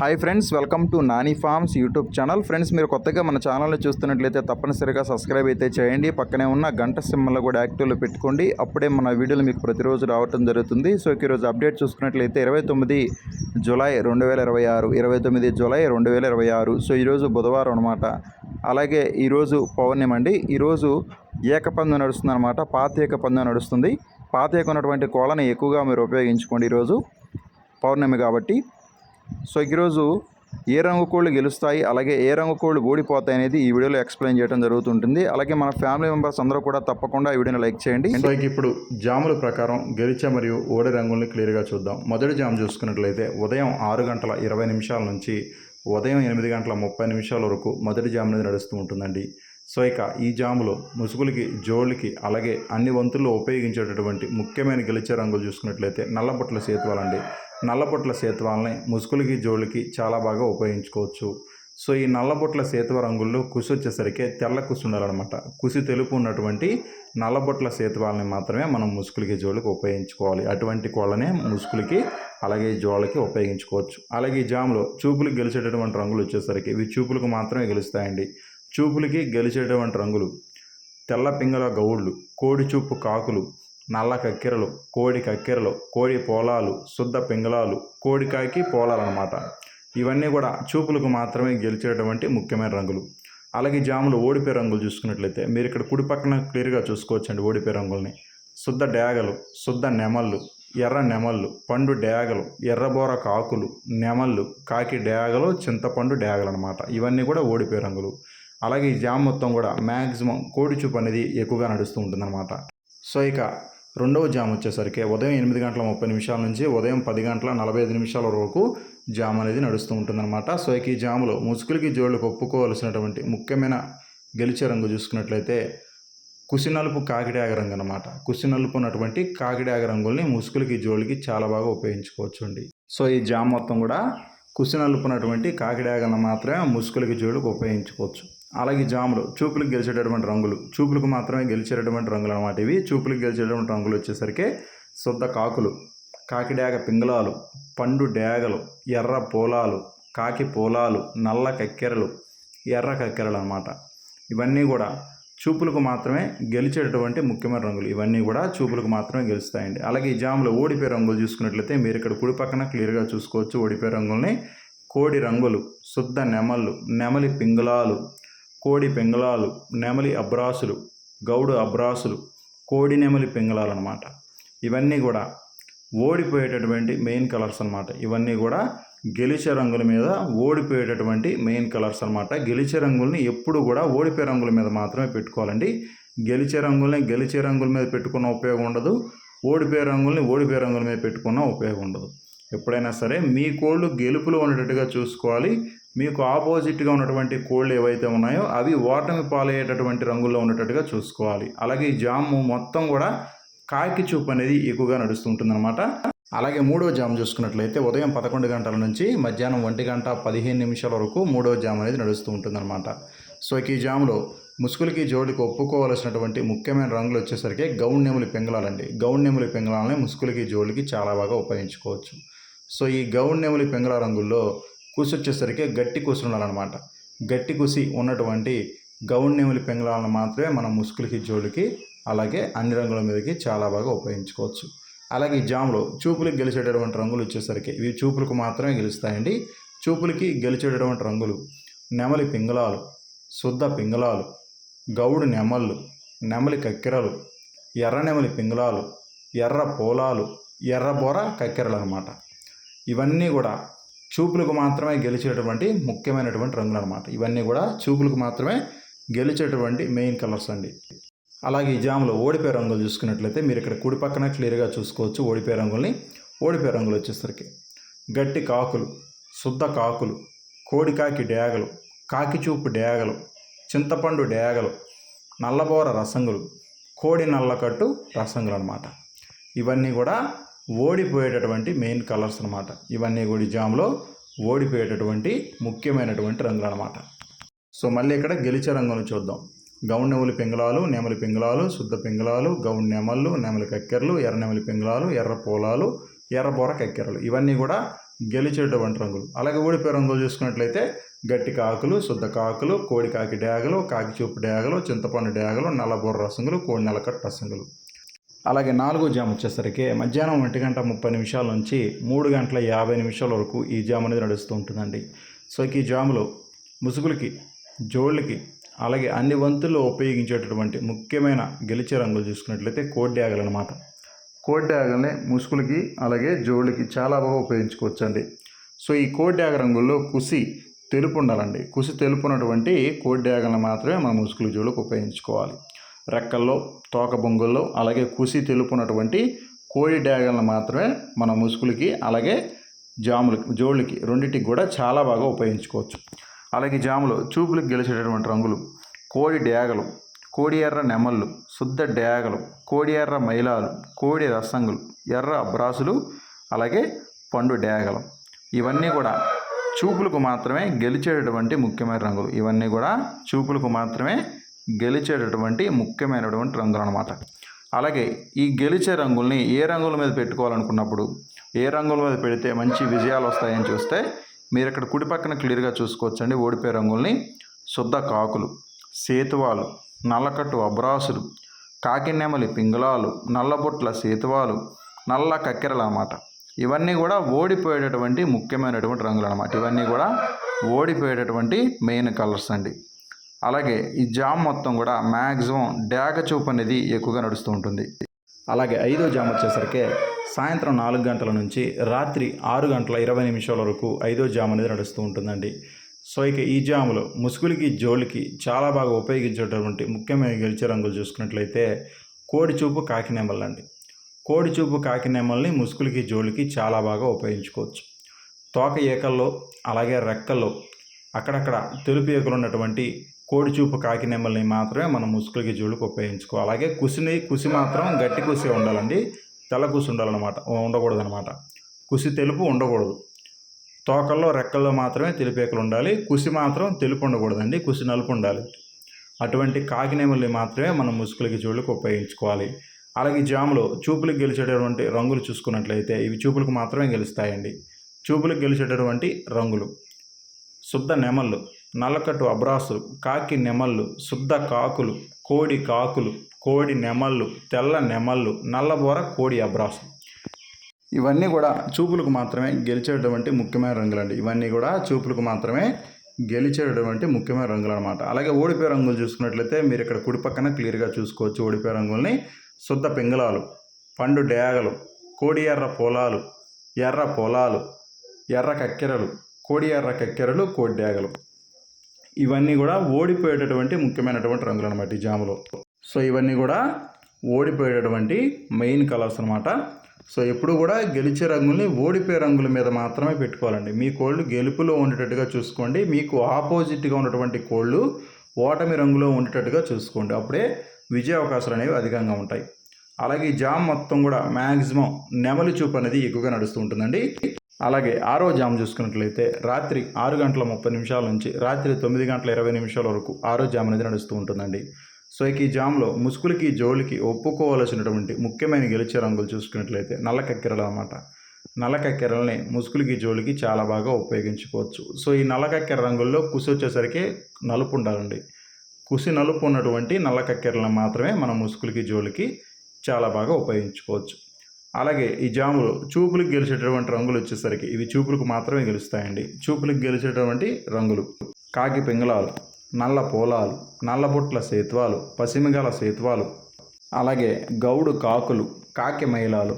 Hi friends, welcome to Nani forms YouTube channel. Friends, మీరు కొత్తగా మన ఛానల్ని చూస్తున్నట్లయితే తప్పనిసరిగా సబ్స్క్రైబ్ అయితే చేయండి. పక్కనే ఉన్న గంట సింబల్ని కూడా యాక్టివ్లో పెట్టుకోండి. అప్పుడే మన వీడియోలు మీకు ప్రతిరోజు రావడం జరుగుతుంది. సో ఈరోజు అప్డేట్ చూసుకున్నట్లయితే 29 జూలై 2026, 29 జూలై 2026. సో ఈరోజు బుధవారం అనమాట. అలాగే ఈరోజు పౌర్ణమి అండి. ఈరోజు ఏకపందెం నడుస్తుంది అనమాట. పాత ఏకపందెం నడుస్తుంది. పాత ఏక ఉన్నటువంటి కోళ్ళని ఎక్కువగా మీరు ఉపయోగించుకోండి ఈరోజు పౌర్ణమి కాబట్టి. సో ఈరోజు ఏ రంగు కోళ్ళు గెలుస్తాయి, అలాగే ఏ రంగు కోళ్ళు ఓడిపోతాయి అనేది ఈ వీడియోలో ఎక్స్ప్లెయిన్ చేయడం జరుగుతుంటుంది. అలాగే మన ఫ్యామిలీ మెంబర్స్ అందరూ కూడా తప్పకుండా ఈ వీడియోని లైక్ చేయండి. సో ఇప్పుడు జాముల ప్రకారం గెలిచే మరియు ఓడి రంగుల్ని క్లియర్గా చూద్దాం. మొదటి జాము చూసుకున్నట్లయితే ఉదయం 6:20 నుంచి ఉదయం 8:30 వరకు మొదటి జాము అనేది నడుస్తూ ఉంటుందండి. సో ఈ జాములో ముసుగులకి, జోళ్ళకి, అలాగే అన్ని వంతుల్లో ఉపయోగించేటటువంటి ముఖ్యమైన గెలిచే రంగులు చూసుకున్నట్లయితే నల్లబొట్ల సేతువాలండి. నల్లబొట్ల సేతువాలని ముసుగులకి, జోళ్ళకి చాలా బాగా ఉపయోగించుకోవచ్చు. సో ఈ నల్లబొట్ల సేతువ రంగుల్లో కుసి వచ్చేసరికి తెల్ల కుసి ఉండాలన్నమాట. కుసి తెలుపు ఉన్నటువంటి నల్లబొట్ల సేతువాలని మాత్రమే మనం ముసుగులకి, జోళ్ళకి ఉపయోగించుకోవాలి. అటువంటి కోళ్ళనే ముసుగులకి అలాగే జోళ్ళకి ఉపయోగించుకోవచ్చు. అలాగే ఈ జాములో చూపులకు గెలిచేటటువంటి రంగులు వచ్చేసరికి ఇవి చూపులకు మాత్రమే గెలుస్తాయండి. చూపులకి గెలిచేటువంటి రంగులు తెల్ల పింగళ గౌళ్ళు, కోడి చూపు కాకులు, నల్ల కక్కెరలు, కోడి కక్కెరలు, కోడి పోలాలు, శుద్ధ పింగళాలు, కోడికాకి పోలాలు అన్నమాట. ఇవన్నీ కూడా చూపులకు మాత్రమే గెలిచేటువంటి ముఖ్యమైన రంగులు. అలాగే జాములు ఓడిపోయే రంగులు చూసుకున్నట్లయితే మీరు ఇక్కడ కుడి పక్కన క్లియర్గా చూసుకోవచ్చండి ఓడిపోయే రంగుల్ని. శుద్ధ డేగలు, శుద్ధ నెమళ్ళు, ఎర్ర నెమళ్ళు, పండు డేగలు, ఎర్రబోర కాకులు, నెమళ్ళు, కాకి డేగలు, చింతపండు డేగలు అనమాట. ఇవన్నీ కూడా ఓడిపోయే రంగులు. అలాగే ఈ జామ్ మొత్తం కూడా మ్యాక్సిమం కోడి చూపు అనేది ఎక్కువగా నడుస్తూ ఉంటుందన్నమాట. సో రెండవ జామ్ వచ్చేసరికి ఉదయం 8:30 నుంచి ఉదయం 10:45 వరకు జామ్ అనేది నడుస్తూ ఉంటుందన్నమాట. సో ఈ జాములో ముసుగులకి, జోళ్ళకి ఒప్పుకోవాల్సినటువంటి ముఖ్యమైన గెలిచే రంగు చూసుకున్నట్లయితే కుసినలుపు కాకిడాగ రంగు అనమాట. కుసినలుపు ఉన్నటువంటి కాకిడాగ రంగుల్ని ముసుగులకి, జోళ్ళకి చాలా బాగా ఉపయోగించుకోవచ్చు అండి. సో ఈ జామ్ మొత్తం కూడా కుసినలుపు ఉన్నటువంటి కాకిడాగలను మాత్రమే ముసుగులకి, జోళ్ళకి ఉపయోగించుకోవచ్చు. అలాగే జాములు చూపులకు గెలిచేటటువంటి రంగులు, చూపులకు మాత్రమే గెలిచేటటువంటి రంగులు అనమాట. ఇవి చూపులకు గెలిచేటటువంటి రంగులు వచ్చేసరికి శుద్ధ కాకులు, కాకిడాగ పింగళాలు, పండు డేగలు, ఎర్ర పోలాలు, కాకి పోలాలు, నల్ల కక్కెరలు, ఎర్ర కక్కెరలు అనమాట. ఇవన్నీ కూడా చూపులకు మాత్రమే గెలిచేటటువంటి ముఖ్యమైన రంగులు. ఇవన్నీ కూడా చూపులకు మాత్రమే గెలుస్తాయండి. అలాగే ఈ జాములో ఓడిపోయే రంగులు చూసుకున్నట్లయితే మీరు ఇక్కడ కుడి పక్కన క్లియర్గా చూసుకోవచ్చు. ఓడిపోయే రంగుల్ని కోడి రంగులు, శుద్ధ నెమళ్ళు, నెమలి పింగళాలు, కోడి పింగళాలు, నెమలి అబ్రాసులు, గౌడు అబ్రాసులు, కోడి నెమలి పింగళాలు అనమాట. ఇవన్నీ కూడా ఓడిపోయేటటువంటి మెయిన్ కలర్స్ అనమాట. ఇవన్నీ కూడా గెలిచే రంగుల మీద ఓడిపోయేటటువంటి మెయిన్ కలర్స్ అనమాట. గెలిచే రంగుల్ని ఎప్పుడు కూడా ఓడిపోయే రంగుల మీద మాత్రమే పెట్టుకోవాలండి. గెలిచే రంగుల్ని గెలిచే రంగుల మీద పెట్టుకున్న ఉపయోగం ఉండదు. ఓడిపోయే రంగుల్ని ఓడిపోయే రంగుల మీద పెట్టుకున్న ఉపయోగం ఉండదు. ఎప్పుడైనా సరే మీ కోళ్ళు గెలుపులో ఉండేటట్టుగా చూసుకోవాలి. మీకు ఆపోజిట్గా ఉన్నటువంటి కోళ్ళు ఏవైతే ఉన్నాయో అవి ఓటమి పాలయ్యేటటువంటి రంగుల్లో ఉండేటట్టుగా చూసుకోవాలి. అలాగే ఈ జాము మొత్తం కూడా కాకి చూపు అనేది ఎక్కువగా నడుస్తుంటుందన్నమాట. అలాగే మూడో జాము చూసుకున్నట్లయితే ఉదయం 11 గంటల నుంచి మధ్యాహ్నం 1:15 వరకు మూడో జాము అనేది నడుస్తూ ఉంటుందన్నమాట. సో ఈ జాములో ముసుగులకి, జోడికి ఒప్పుకోవాల్సినటువంటి ముఖ్యమైన రంగులు వచ్చేసరికి గౌడ్ నెమలి పింగళాలండి. గౌడ్ నెమలి పింగళాలని ముసుగులకి, జోడికి చాలా బాగా ఉపయోగించుకోవచ్చు. సో ఈ గౌడ్ నెమలి పింగళ రంగుల్లో కుసి వచ్చేసరికి గట్టి కుసి ఉండాలన్నమాట. గట్టి కుసి ఉన్నటువంటి గౌడ్ నెమలి పింగళాలను మాత్రమే మనం ముసుగులకి, జోడికి అలాగే అన్ని రంగుల మీదకి చాలా బాగా ఉపయోగించుకోవచ్చు. అలాగే ఈ జాములో చూపులకు గెలిచేటటువంటి రంగులు వచ్చేసరికి ఇవి చూపులకు మాత్రమే గెలుస్తాయండి. చూపులకి గెలిచేటటువంటి రంగులు నెమలి పింగళాలు, శుద్ధ పింగళాలు, గౌడు నెమళ్ళు, నెమలి కక్కెరలు, ఎర్ర నెమలి పింగళాలు, ఎర్ర పోలాలు, ఎర్రబోర కక్కెరలు అనమాట. ఇవన్నీ కూడా చూపులకు మాత్రమే గెలిచేటటువంటి ముఖ్యమైనటువంటి రంగులు అనమాట. ఇవన్నీ కూడా చూపులకు మాత్రమే గెలిచేటటువంటి మెయిన్ కలర్స్ అండి. అలాగే ఈ జాములో ఓడిపోయే రంగులు చూసుకున్నట్లయితే మీరు ఇక్కడ కుడి పక్కన క్లియర్గా చూసుకోవచ్చు ఓడిపోయే రంగుల్ని. ఓడిపోయే రంగులు వచ్చేసరికి గట్టి కాకులు, శుద్ధ కాకులు, కోడికాకి డేగలు, కాకి చూపు డేగలు, చింతపండు డేగలు, నల్లబోర రసంగులు, కోడి నల్లకట్టు రసంగులు అనమాట. ఇవన్నీ కూడా ఓడిపోయేటటువంటి మెయిన్ కలర్స్ అనమాట. ఇవన్నీ కూడా ఈ జాములో ఓడిపోయేటటువంటి ముఖ్యమైనటువంటి రంగులు అనమాట. సో మళ్ళీ ఇక్కడ గెలిచే రంగులను చూద్దాం. గౌడ్ నెమలి పింగళాలు, నెమలి పింగళాలు, శుద్ధ పింగళాలు, గౌడ్ నెమళ్ళు, నెమలి కక్కెరలు, ఎర్ర నెమలి పింగళాలు, ఎర్ర పోలాలు, ఎర్రబోర కక్కెరలు. ఇవన్నీ కూడా గెలిచేటువంటి రంగులు. అలాగే ఓడిపోయే రంగులు చూసుకున్నట్లయితే గట్టి కాకులు, శుద్ధ కాకులు, కోడి కాకి డేగలు, కాకి చూపు డేగలు, చింతపండు డేగలు, నల్లబొర్ర రసంగులు, కోడి నెలకట్టు రసంగులు. అలాగే 4వ జామ్ వచ్చేసరికి మధ్యాహ్నం 1:30 నుంచి 3:50 వరకు ఈ జామ్ అనేది నడుస్తూ ఉంటుందండి. సో ఈ జాములో ముసుగులకి, జోళ్ళకి, అలాగే అన్ని వంతుల్లో ఉపయోగించేటటువంటి ముఖ్యమైన గెలిచే రంగులు చూసుకున్నట్లయితే కోడి డేగలు అనమాట. కోడి డేగల్ని ముసుగులకి అలాగే జోళ్ళకి చాలా బాగా ఉపయోగించుకోవచ్చండి. సో ఈ కోడి డేగ రంగుల్లో కుసి తెలుపు ఉండాలండి. కుసి తెలుపు ఉన్నటువంటి కోడి డేగలను మాత్రమే మన ముసుగులు జోళ్ళకి ఉపయోగించుకోవాలి. రెక్కల్లో, తోక బొంగుల్లో, అలాగే కుసి తెలుపు ఉన్నటువంటి కోడి డేగలను మాత్రమే మన ముసుగులకి అలాగే జోళ్ళకి రెండింటికి కూడా చాలా బాగా ఉపయోగించుకోవచ్చు. అలాగే జాములో చూపులకు గెలిచేటటువంటి రంగులు కోడి డేగలు, కోడి ఎర్ర నెమళ్ళు, శుద్ధ డేగలు, కోడి ఎర్ర మైలాలు, కోడి రసంగులు, ఎర్ర అబ్రాసులు, అలాగే పండు డేగలు. ఇవన్నీ కూడా చూపులకు మాత్రమే గెలిచేటటువంటి ముఖ్యమైన రంగులు. ఇవన్నీ కూడా చూపులకు మాత్రమే గెలిచేటటువంటి ముఖ్యమైనటువంటి రంగులు అన్నమాట. అలాగే ఈ గెలిచే రంగుల్ని ఏ రంగుల మీద పెట్టుకోవాలనుకున్నప్పుడు, ఏ రంగుల మీద పెడితే మంచి విజయాలు వస్తాయని చూస్తే మీరు ఇక్కడ కుడి పక్కన క్లియర్గా చూసుకోవచ్చండి. ఓడిపోయే రంగుల్ని శుద్ధ కాకులు, సేతువాలు, నల్లకట్టు అబ్రాసులు, కాకినెమలి పింగళాలు, నల్లబొట్ల సేతువాలు, నల్ల కక్కెరలు అన్నమాట. ఇవన్నీ కూడా ఓడిపోయేటటువంటి ముఖ్యమైనటువంటి రంగులు అన్నమాట. ఇవన్నీ కూడా ఓడిపోయేటటువంటి మెయిన్ కలర్స్ అండి. అలాగే ఈ జామ్ మొత్తం కూడా మ్యాక్సిమం డేగ చూపు అనేది ఎక్కువగా నడుస్తూ ఉంటుంది. అలాగే 5వ జామ్ వచ్చేసరికి సాయంత్రం 4 గంటల నుంచి రాత్రి 6:20 వరకు 5వ జామ్ అనేది నడుస్తూ ఉంటుందండి. సో ఇక ఈ జాములో ముసుగులకి, జోళ్ళకి చాలా బాగా ఉపయోగించేటటువంటి ముఖ్యమైన గెలిచే రంగులు చూసుకున్నట్లయితే కోడి చూపు, కాకినెమళ్ళు అండి. కోడి చూపు, కాకినెమల్ని ముసుగులకి, జోళ్ళకి చాలా బాగా ఉపయోగించుకోవచ్చు. తోక ఏకల్లో అలాగే రెక్కల్లో అక్కడక్కడ తెలుపు ఏకలు ఉన్నటువంటి కోడి చూపు, కాకినెమల్ని మాత్రమే మనం ముసుగులకి, జోళ్ళకి ఉపయోగించుకోవాలి. అలాగే కుసి మాత్రం గట్టి కుసి ఉండాలండి. తెల్ల కుసి ఉండకూడదు అనమాట. కుసి తెలుపు ఉండకూడదు. తోకల్లో, రెక్కల్లో మాత్రమే తెలుపేకలు ఉండాలి. కుసి మాత్రం తెలుపు ఉండకూడదండి. కుసి నలుపు ఉండాలి. అటువంటి కాకినెమల్ని మాత్రమే మనం ముసుగులకి, జోళ్ళకి ఉపయోగించుకోవాలి. అలాగే జాములో చూపులకు గెలిచేటటువంటి రంగులు చూసుకున్నట్లయితే ఇవి చూపులకు మాత్రమే గెలుస్తాయండి. చూపులకు గెలిచేటటువంటి రంగులు శుద్ధ నెమళ్ళు, నల్లకట్టు అబ్రాసులు, కాకి నెమళ్ళు, శుద్ధ కాకులు, కోడి నెమళ్ళు, తెల్ల నెమళ్ళు, నల్లబోర, కోడి అబ్రాసులు. ఇవన్నీ కూడా చూపులకు మాత్రమే గెలిచేటటువంటి ముఖ్యమైన రంగులండి. ఇవన్నీ కూడా చూపులకు మాత్రమే గెలిచేటటువంటి ముఖ్యమైన రంగులు అనమాట. అలాగే ఓడిపోయే రంగులు చూసుకున్నట్లయితే మీరు ఇక్కడ కుడి పక్కన క్లియర్గా చూసుకోవచ్చు. ఓడిపోయే రంగుల్ని శుద్ధ పింగళాలు, పండు డేగలు, కోడి ఎర్ర పొలాలు, ఎర్ర పొలాలు, ఎర్ర కక్కెరలు, కోడి ఎర్ర కక్కెరలు, కోడి డేగలు. ఇవన్నీ కూడా ఓడిపోయేటటువంటి ముఖ్యమైనటువంటి రంగులు అనమాట ఈ జాములో. సో ఇవన్నీ కూడా ఓడిపోయేటటువంటి మెయిన్ కలర్స్ అనమాట. సో ఎప్పుడు కూడా గెలిచే రంగుల్ని ఓడిపోయే రంగుల మీద మాత్రమే పెట్టుకోవాలండి. మీ కోళ్ళు గెలుపులో ఉండేటట్టుగా చూసుకోండి. మీకు ఆపోజిట్గా ఉన్నటువంటి కోళ్ళు ఓటమి రంగులో ఉండేటట్టుగా చూసుకోండి. అప్పుడే విజయ అవకాశాలు అనేవి అధికంగా ఉంటాయి. అలాగే ఈ జామ్ మొత్తం కూడా మ్యాక్సిమం నెమలి చూపు అనేది ఎక్కువగా నడుస్తూ ఉంటుందండి. అలాగే 6వ జామ్ చూసుకున్నట్లయితే రాత్రి 6:30 నుంచి రాత్రి 9:20 వరకు 6వ జామ్ అనేది నడుస్తూ ఉంటుందండి. సో ఈ జామ్లో ముసుగులకి, జోళ్ళకి ఒప్పుకోవాల్సినటువంటి ముఖ్యమైన గెలిచే రంగులు చూసుకున్నట్లయితే నల్ల కక్కెరలు అన్నమాట. నల్ల కక్కెరల్ని ముసుగులకి, జోళ్ళకి చాలా బాగా ఉపయోగించుకోవచ్చు. సో ఈ నల్ల కక్కెర రంగుల్లో కుసి వచ్చేసరికి నలుపు ఉండాలండి. కుసి నలుపు ఉన్నటువంటి నల్ల కక్కెరలను మాత్రమే మనం ముసుగులకి, జోళ్ళకి చాలా బాగా ఉపయోగించుకోవచ్చు. అలాగే ఈ జాములో చూపులకు గెలిచేటటువంటి రంగులు వచ్చేసరికి ఇవి చూపులకు మాత్రమే గెలుస్తాయండి. చూపులకు గెలిచేటటువంటి రంగులు కాకి పింగళాలు, నల్ల పోలాలు, నల్లబొట్ల సేత్వాలు, పసిమిగల సేత్వాలు, అలాగే గౌడు కాకులు, కాకి మైలాలు.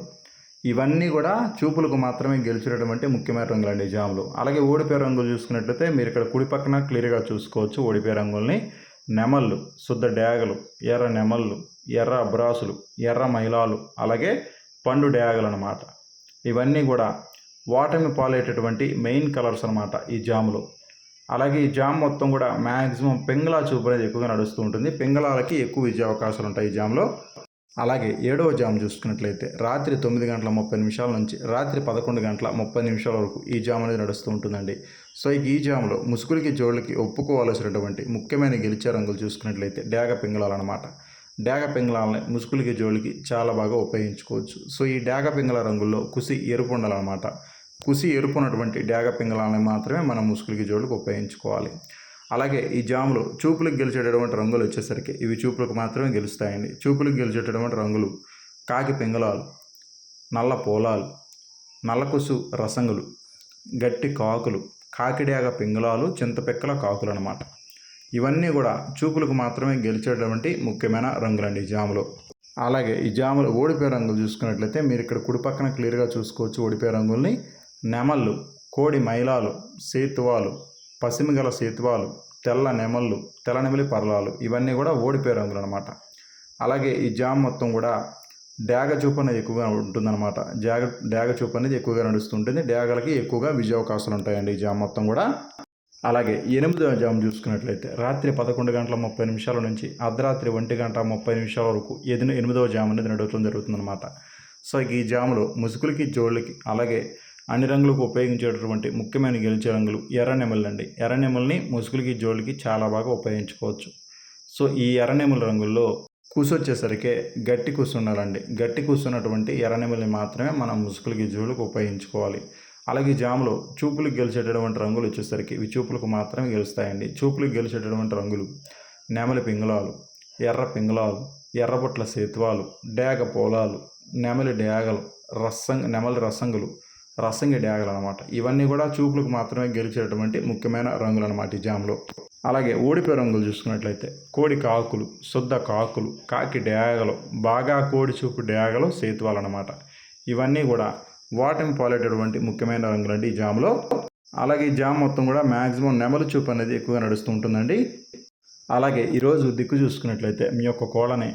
ఇవన్నీ కూడా చూపులకు మాత్రమే గెలిచేటటువంటి ముఖ్యమైన రంగులండి ఈ జాములు. అలాగే ఓడిపోయే రంగులు చూసుకున్నట్లయితే మీరు ఇక్కడ కుడి పక్కన క్లియర్గా చూసుకోవచ్చు. ఓడిపోయే రంగుల్ని నెమళ్ళు, శుద్ధ డేగలు, ఎర్ర నెమళ్ళు, ఎర్ర అబ్రాసులు, ఎర్ర మైలాలు, అలాగే పండు డేగలు అన్నమాట. ఇవన్నీ కూడా ఓటమి పాలేటటువంటి మెయిన్ కలర్స్ అనమాట ఈ జాములో. అలాగే ఈ జామ్ మొత్తం కూడా మ్యాక్సిమం పింగళా చూపు అనేది ఎక్కువగా నడుస్తూ ఉంటుంది. పింగళాలకి ఎక్కువ విజయ అవకాశాలు ఉంటాయి ఈ జామ్లో. అలాగే 7వ జామ్ చూసుకున్నట్లయితే రాత్రి 9:30 నుంచి రాత్రి 11:30 వరకు ఈ జామ్ అనేది నడుస్తూ ఉంటుందండి. సో ఈ జామ్లో ముసుగులకి, జోళ్ళకి ఒప్పుకోవాల్సినటువంటి ముఖ్యమైన గెలిచే రంగులు చూసుకున్నట్లయితే డేగ పింగళాలు అనమాట. డేగ పింగళాలని ముసుగులకి, జోళ్ళకి చాలా బాగా ఉపయోగించుకోవచ్చు. సో ఈ డేగ పింగళ రంగుల్లో కుసి ఎరుపు ఉండాలన్నమాట. కుసి ఎరుపున్నటువంటి డేగ పింగళాలను మాత్రమే మనం ముసుగులకి జోళ్ళకి ఉపయోగించుకోవాలి. అలాగే ఈ జాములు చూపులకు గెలిచేటటువంటి రంగులు వచ్చేసరికి ఇవి చూపులకు మాత్రమే గెలుస్తాయండి. చూపులకు గెలిచేటటువంటి రంగులు కాకి పింగళాలు, నల్ల పోలాలు, నల్లకుసు రసంగులు, గట్టి కాకులు, కాకిడేగ పింగళాలు, చింతపెక్కల కాకులు అన్నమాట. ఇవన్నీ కూడా చూపులకు మాత్రమే గెలిచేటటువంటి ముఖ్యమైన రంగులండి ఈ జాములో. అలాగే ఈ జాములు ఓడిపోయే రంగులు చూసుకున్నట్లయితే మీరు ఇక్కడ కుడి పక్కన క్లియర్గా చూసుకోవచ్చు. ఓడిపోయే రంగుల్ని నెమళ్ళు, కోడి మైలాలు, సేతువాలు, పసిమిగల సేతువాలు, తెల్ల నెమళ్ళు, తెల్ల నెమలి పర్లాలు ఇవన్నీ కూడా ఓడిపోయే రంగులు అనమాట. అలాగే ఈ జామ్ మొత్తం కూడా డేగ చూపు అనేది ఎక్కువగా ఉంటుందన్నమాట. డేగ చూపు అనేది ఎక్కువగా నడుస్తుంటుంది. డేగలకి ఎక్కువగా విజయ అవకాశాలు ఉంటాయండి ఈ జామ్ మొత్తం కూడా. అలాగే 8వ జాము చూసుకున్నట్లయితే రాత్రి 11:30 నుంచి అర్ధరాత్రి 1:30 వరకు 8వ జాము అనేది నడవటం జరుగుతుందన్నమాట. సో ఈ జాములో ముసుగులకి జోళ్ళకి అలాగే అన్ని రంగులకు ఉపయోగించేటటువంటి ముఖ్యమైన గెలిచే రంగులు ఎర్ర నెమళ్ళు అండి. ఎర్ర నెమల్ని ముసుగులకి జోళ్ళకి చాలా బాగా ఉపయోగించుకోవచ్చు. సో ఈ ఎర్ర నెమల రంగుల్లో కూసు వచ్చేసరికి గట్టి కూసు ఉండాలండి. గట్టి కూసున్నటువంటి ఎర్ర నెమల్ని మాత్రమే మనం ముసుగులకి జోళ్ళకి ఉపయోగించుకోవాలి. అలాగే జాములో చూపులకు గెలిచేటటువంటి రంగులు వచ్చేసరికి ఇవి చూపులకు మాత్రమే గెలుస్తాయండి. చూపులకు గెలిచేటటువంటి రంగులు నెమలి పింగళాలు, ఎర్ర పింగళాలు, ఎర్రబొట్ల సేతువాలు, డేగ పోలాలు, నెమలి డేగలు, నెమలి రసంగులు, రసంగి డేగలు అనమాట. ఇవన్నీ కూడా చూపులకు మాత్రమే గెలిచేటటువంటి ముఖ్యమైన రంగులు అనమాట ఈ జాములో. అలాగే ఓడిపోయే రంగులు చూసుకున్నట్లయితే కోడి కాకులు, శుద్ధ కాకులు, కాకి డేగలు, బాగా కోడి చూపు డేగలు, సేతువాలు అనమాట. ఇవన్నీ కూడా వాటిని పాలేటటువంటి ముఖ్యమైన రంగులండి ఈ జాములో. అలాగే ఈ జామ్ మొత్తం కూడా మ్యాక్సిమం నెమలి చూపు అనేది ఎక్కువగా నడుస్తూ ఉంటుందండి. అలాగే ఈరోజు దిక్కు చూసుకున్నట్లయితే మీ యొక్క కోళ్ళని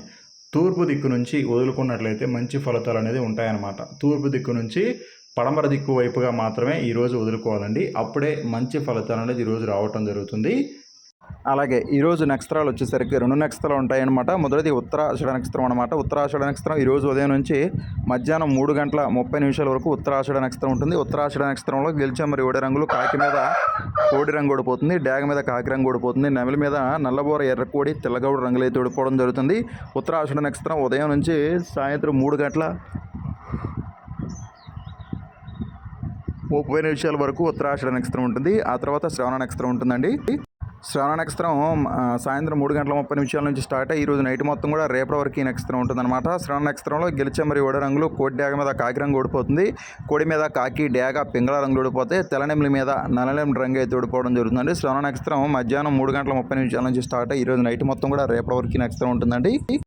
తూర్పు దిక్కు నుంచి వదులుకున్నట్లయితే మంచి ఫలితాలు అనేది ఉంటాయన్నమాట. తూర్పు దిక్కు నుంచి పడమర దిక్కు వైపుగా మాత్రమే ఈరోజు వదులుకోవాలండి. అప్పుడే మంచి ఫలితాలు అనేది ఈరోజు రావటం జరుగుతుంది. అలాగే ఈరోజు నక్షత్రాలు వచ్చేసరికి 2 నక్షత్రాలు ఉంటాయన్నమాట. మొదటిది ఉత్తరాషాఢ నక్షత్రం అనమాట. ఉత్తరాషాఢ నక్షత్రం ఈరోజు ఉదయం నుంచి మధ్యాహ్నం 3:30 వరకు ఉత్తరాషాఢ నక్షత్రం ఉంటుంది. ఉత్తరాషాఢ నక్షత్రంలో గెలిచే మరి ఓడి రంగులు కాకి మీద కోడి రంగు ఓడిపోతుంది, డేగ మీద కాకి రంగు ఓడిపోతుంది, నెమలి మీద నల్లబోర ఎర్రకోడి తెల్లగౌడ రంగులు అయితే ఓడిపోవడం జరుగుతుంది. ఉత్తరాషాఢ నక్షత్రం ఉదయం నుంచి సాయంత్రం 3:30 వరకు ఉత్తరాషాఢ నక్షత్రం ఉంటుంది. ఆ తర్వాత శ్రవణ నక్షత్రం ఉంటుందండి. శ్రవణ నక్షత్రం సాయంత్రం 3:30 నుంచి స్టార్ట్ అయ్యి ఈరోజు నైట్ మొత్తం కూడా రేపటి వరకు ఈ నక్షత్రం ఉంటుందన్నమాట. శ్రవణ నక్షత్రంలో గెలిచే మరి ఓడ రంగులు కోడి డేగ మీద కాకి రంగు ఓడిపోతుంది, కోడి మీద కాకి డేగ పింగళ రంగు ఓడిపోతే తెల్లనెమిలి మీద నల్లనెమిలి రంగు అయితే ఓడిపోవడం జరుగుతుందండి. శ్రవణ నక్షత్రం మధ్యాహ్నం 3:30 నుంచి స్టార్ట్ అయ్యి ఈరోజు నైట్ మొత్తం కూడా రేపటి వరకు ఈ నక్షత్రం ఉంటుందండి.